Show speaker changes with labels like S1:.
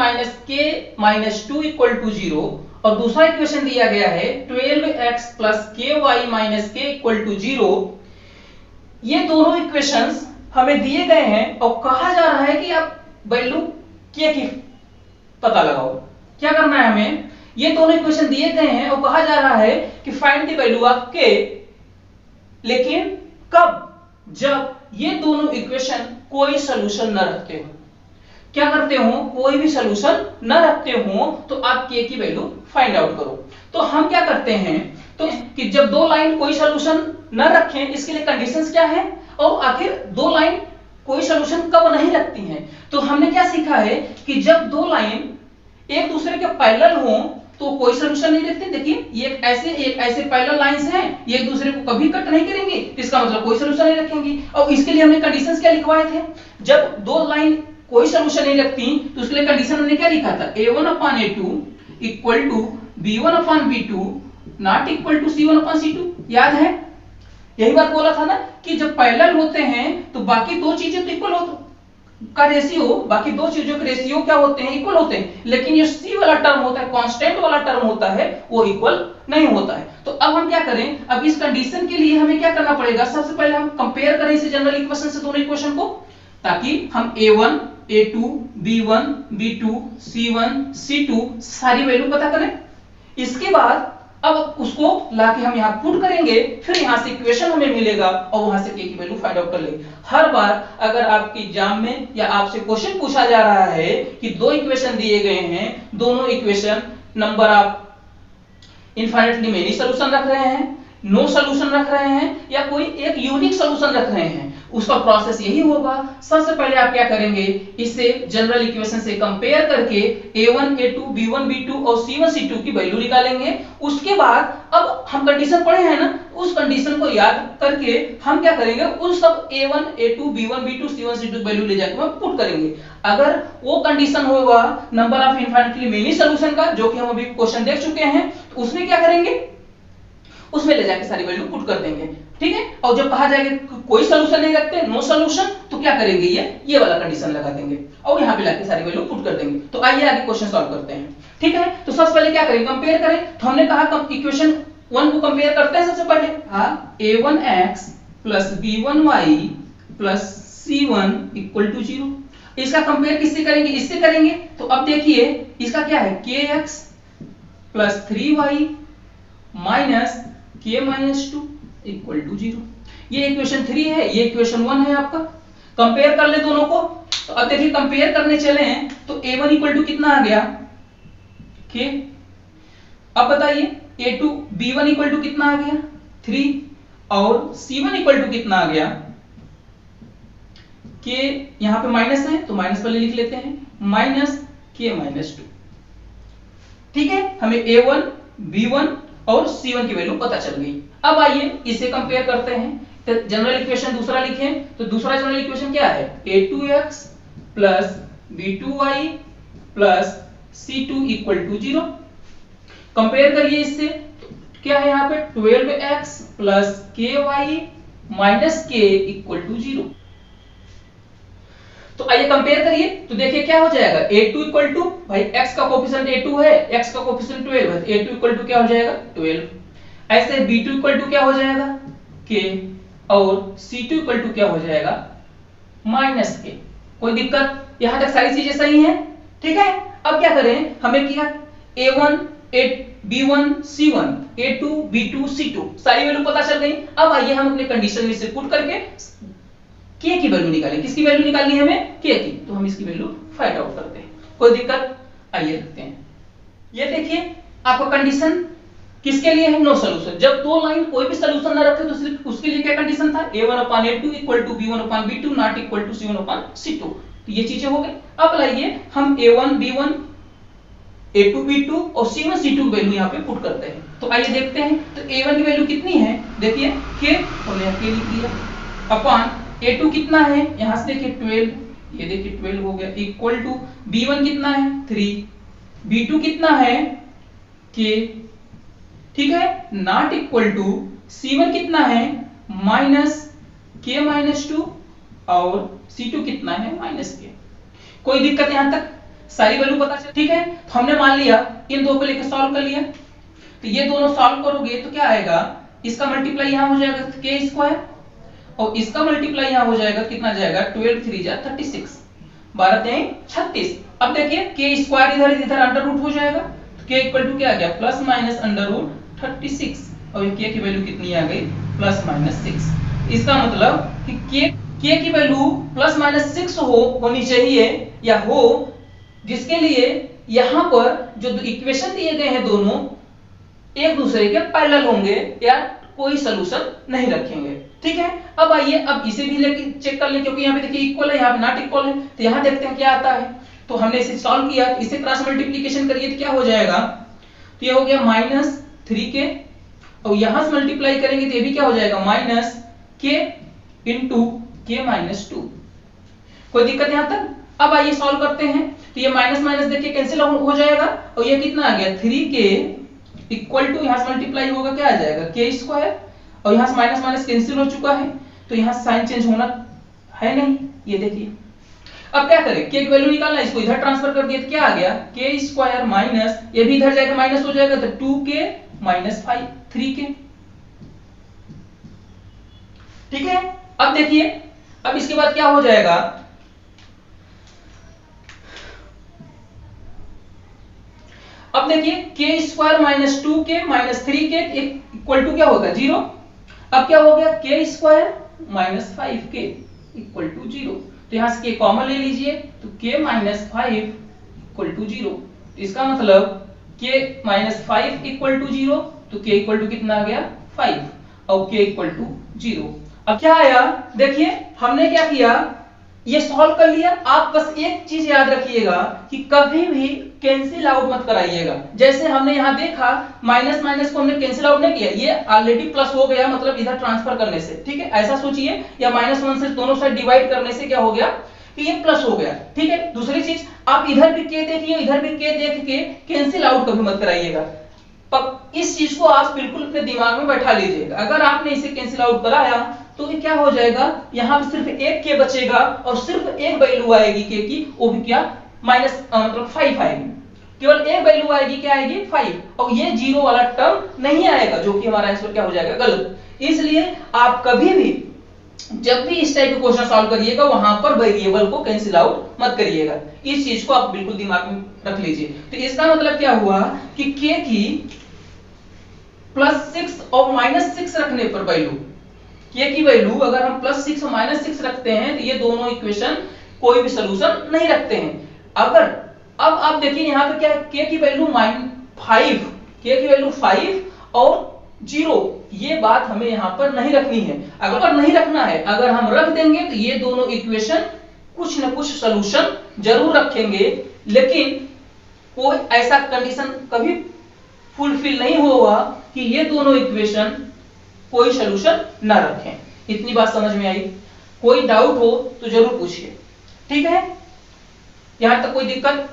S1: Minus के minus 2 equal to 0 और दूसरा इक्वेशन दिया गया है 12x प्लस के वाई माइनस के इक्वल टू 0। ये दोनों इक्वेशंस हमें दिए गए हैं और कहा जा रहा है कि आप वैल्यू के की पता लगाओ। क्या करना है हमें, ये दोनों इक्वेशन दिए गए हैं और कहा जा रहा है कि फाइंड द वैल्यू ऑफ के, लेकिन कब, जब ये दोनों इक्वेशन कोई सॉल्यूशन न रखते हो। क्या करते हो, कोई भी सॉल्यूशन न रखते हो तो आप के की वैल्यू फाइंड आउट करो। तो हम क्या करते हैं, तो कि जब दो लाइन कोई सॉल्यूशन न रखें इसके लिए कंडीशंस क्या है, और आखिर दो लाइन कोई सॉल्यूशन कब नहीं रखती हैं। तो हमने क्या सीखा है कि जब दो लाइन एक दूसरे के पैरेलल हो तो कोई सॉल्यूशन नहीं रखते। देखिए ये एक ऐसे पैरेलल लाइंस हैं, ये एक दूसरे को कभी कट नहीं करेंगे, इसका मतलब कोई सॉल्यूशन नहीं रखेंगी। और इसके लिए हमने कंडीशंस क्या लिखवाए थे, जब दो लाइन कोई सॉल्यूशन नहीं रखती तो उसके लिए कंडीशन हमने क्या लिखा था, a1/a2 equal to b1/b2 not equal to c1/c2। याद है, यही बात बोला था ना कि जब पैरेलल होते हैं तो बाकी दो चीजें तो इक्वल होती का रेशियो, बाकी दो चीजों के रेशियो क्या होते हैं, इक्वल होते हैं, लेकिन ये सी वाला टर्म होता है, कांस्टेंट वाला टर्म होता है, वो इक्वल नहीं होता है। तो अब हम क्या करें, अब इस कंडीशन के लिए हमें क्या करना पड़ेगा, सबसे पहले हम कंपेयर करें इसे जनरल इक्वेशन से दोनों इक्वेशन को, ताकि हम a1 a2 b1 b2 c1 c2 सारी वैल्यू पता करें। इसके बाद अब उसको लाके हम यहाँ पुट करेंगे, फिर यहाँ से इक्वेशन हमें मिलेगा और वहां से के की वैल्यू फाइंड आउट कर लेंगे। हर बार अगर आपके एग्जाम में या आपसे क्वेश्चन पूछा जा रहा है कि दो इक्वेशन दिए गए हैं, दोनों इक्वेशन नंबर आप इनफाइनाइटली मेनी सॉल्यूशन रख रहे हैं, नो सॉल्यूशन रख रहे हैं, या कोई एक यूनिक सॉल्यूशन रख रहे हैं, उसका प्रोसेस यही होगा। सबसे पहले आप क्या करेंगे, इसे जनरल इक्वेशन से कंपेयर करके a1 a2 b1 b2 और c1 c2 की वैल्यू निकालेंगे। उसके बाद अब हम कंडीशन पढ़े हैं ना, उस कंडीशन को याद करके हम क्या करेंगे, उन सब a1 a2 b1 b2 c1 c2 की वैल्यू ले जाकर हम पुट करेंगे। अगर वो कंडीशन होगा number of infinitely many solution का, जो कि हम अभी क्वेश्चन देख चुके हैं, तो उसमें क्या करेंगे, उसमें ले जाके सारी वैल्यू पुट कर देंगे, ठीक है। और जब कहा जाएगा कोई सॉल्यूशन नहीं रखते, नो सॉल्यूशन, तो क्या करेंगे, ये वाला कंडीशन लगा देंगे और यहाँ पे लाके सारी वैल्यू पुट कर देंगे। तो आइए आगे क्वेश्चन सॉल्व करते हैं, ठीक है। तो सबसे पहले क्या करेंगे, कंपेयर करें। तो हमने कहा इक्वेशन 1 को कंपेयर करते हैं सबसे पहले, a1x plus b1y plus c1 equal to 0। इसका कंपेयर किससे करेंगे, इससे करेंगे। तो अब देखिए इसका क्या है, kx plus 3y minus k minus 2 equal to 0। ये इक्वेशन 3 है, ये इक्वेशन 1 है आपका। कंपेयर कर ले दोनों को। तो अब देखिए कंपेयर करने चले हैं तो a1 इक्वल टू कितना आ गया, k। अब बताइए a2 b1 इक्वल टू कितना आ गया, 3, और c1 इक्वल टू कितना आ गया, k यहां पे माइनस है तो माइनस पहले लिख लेते हैं, माइनस k माइनस 2। ठीक है, हमें a1 b1 और c1 की वैल्यू पता चल गई। अब आइए इसे कंपेयर करते हैं। तो जनरल इक्वेशन दूसरा लिखें, तो दूसरा जनरल इक्वेशन क्या है, a2x plus b2y plus c2 equal to 0। Compare करिए इससे, तो क्या है यहाँ पे 12x plus ky minus k equal to 0। तो आइए कंपेयर करिए, तो देखिए क्या हो जाएगा, a2 इक्वल टू, भाई x का कोफिशिएंट a2 है, x का कोफिशिएंट 12 है, a2 इक्वल टू क्या हो जाएगा 12। ऐसे b2 इक्वल टू क्या हो जाएगा k, और c2 इक्वल टू क्या हो जाएगा माइनस k। कोई दिक्कत, यहां तक सारी चीजें सही हैं, ठीक है। अब क्या करें, हमें क्या a1 b1 c1 a2 b2 c2 सारी वैल्यू पता चल गई। अब आइए हम अपने कंडीशन में से पुट करके k की वैल्यू निकालें। किसकी वैल्यू निकालनी है हमें, k की। तो हम इसकी वैल्यू फाइंड आउट करते हैं, कोई दिक्कत, आइए रखते हैं। ये देखिए आपका कंडीशन किसके लिए है, नो सॉल्यूशन। जब दो लाइन कोई भी सॉल्यूशन ना रखे तो सिर्फ उसके लिए क्या कंडीशन था, a1/a2 equal to b1/b2 not equal to c1/c2। तो ये चीजें हो गई। अब लाइए हम a1 b1 a2 b2 और c1 c2 की वैल्यू यहाँ पे पुट करते हैं। तो आइए देखते हैं, तो a1 की वैल्यू कितनी है, देखिए k, हमने यहाँ k लिख दिया, अपॉन a2 कितना है, यहां से देखिए 12, ये देखिए 12 हो गया, इक्वल टू b1 कितना है 3, b2 कितना है k, ठीक है, नॉट इक्वल टू c1 कितना है माइनस k माइनस 2 और c2 कितना है माइनस k। कोई दिक्कत यहां तक, सारी वैल्यू पता चल, ठीक है। तो हमने मान लिया इन दो को लेकर सॉल्व कर लिया, तो ये दोनों सॉल्व करोगे तो क्या आएगा, इसका मल्टीप्लाई यहां हो जाएगा के स्क्वायर और इसका मल्टीप्लाई यहां हो जाएगा, कितना जाएगा 12 3 जा 36, 12 3 36। अब देखिए के स्क्वायर इधर इधर अंडर रूट हो जाएगा, तो के इक्वल टू क्या आ गया प्लस माइनस अंडर रूट 36 और के की वैल्यू कितनी आ गई प्लस माइनस 6। इसका मतलब कि के की वैल्यू प्लस माइनस 6 होनी चाहिए या हो, जिसके लिए यहां पर जो इक्वेशन दिए गए हैं दोनों एक दूसरे के पैरेलल होंगे या कोई सलूशन नहीं रखेंगे, ठीक है। अब आइए अब इसे भी लेके चेक कर लें, क्योंकि यहाँ पे देखिए इक्वल है, यहाँ पे नॉट इक्वल है, तो यहाँ देखते हैं क्या आता है। तो हमने इसे सॉल्व किया, इसे क्रॉस मल्टीप्लिकेशन करिए तो क्या हो जाएगा, तो ये हो गया माइनस 3k और यहां से मल्टीप्लाई करेंगे तो ये भी क्या हो जाएगा minus k into k minus 2। कोई दिक्कत यहां तक? अब आइए सॉल्व करते हैं, तो ये माइनस माइनस देखिए कैंसिल हो जाएगा और ये कितना आ गया 3k इक्वल टू यहां से मल्टीप्लाई होगा क्या आ जाएगा के स्क्वायर और यहां से माइनस माइनस कैंसिल हो चुका है, तो यहां साइन चेंज होना है नहीं, ये देखिए। अब क्या करें, के की वैल्यू निकालना, इसको इधर ट्रांसफर कर दिया तो क्या आ गया के स्क्वायर माइनस ये भी इधर जाएगा माइनस हो जाएगा, तो 2k माइनस 5 3k, ठीक है। अब देखिए अब इसके बाद क्या हो जाएगा, अब देखिए K square minus 2k minus 3k equal to क्या होगा 0। अब क्या हो गया के square minus 5k equal to 0, तो यहां से k कॉमन ले लीजिए, तो k माइनस 5 इक्वल टू 0। इसका मतलब k माइनस 5 इक्वल टू 0, तो k इक्वल टू कितना आ गया 5 और k इक्वल टू 0। अब क्या आया, देखिए हमने क्या किया, ये सॉल्व कर लिया। आप बस एक चीज याद रखिएगा कि कभी भी कैंसिल आउट मत कराइएगा। जैसे हमने यहाँ देखा माइनस माइनस को हमने कैंसिल आउट नहीं किया, ये ऑलरेडी प्लस हो गया, मतलब इधर ट्रांसफर करने से, ठीक है, ऐसा सोचिए, या माइनस 1 से दोनों साइड डिवाइड करने से क्या हो गया कि ये प्लस हो गया, ठीक है। दूसरी चीज आप इधर भी के देखिए, इधर भी के देख के कैंसिल आउट कभी मत कराइएगा। इस चीज को आप बिल्कुल अपने दिमाग में बैठा लीजिएगा। अगर आपने इसे कैंसिल आउट कराया तो ये क्या हो जाएगा, यहाँ पे सिर्फ एक के बचेगा और सिर्फ एक वैल्यू आएगी के की, वो भी क्या माइनस मतलब 5 आएगी, केवल एक वैल्यू आएगी, क्या आएगी 5, और ये 0 वाला टर्म नहीं आएगा, जो कि हमारा आंसर क्या हो जाएगा गलत। इसलिए आप कभी भी जब भी इस टाइप के क्वेश्चन सॉल्व करिएगा वहां पर वेरिएबल को कैंसिल आउट मत करिएगा, इस चीज को आप बिल्कुल दिमाग में रख लीजिए। तो इसका मतलब क्या हुआ कि के की +6 और -6 रखने पर वैल्यू, के की वैल्यू अगर हम +6 और -6 रखते हैं तो ये दोनों इक्वेशन कोई भी सलूशन नहीं रखते हैं। अगर अब आप देखिए यहाँ पे क्या, के की वैल्यू -5, के की वैल्यू 5 और 0, ये बात हमें यहाँ पर नहीं रखनी है। अगर नहीं रखना है, अगर हम रख देंगे तो ये दोनों इक्वेशन कुछ न कुछ सलूशन जरूर रखेंगे, लेकिन कोई ऐसा कंडीशन कभी फुलफिल नहीं होगा कि ये दोनों इक्वेशन कोई सलूशन ना रखें। इतनी बात समझ में आई? कोई डाउट हो तो जरूर पूछिए, ठीक है। यहां तक कोई दिक्कत?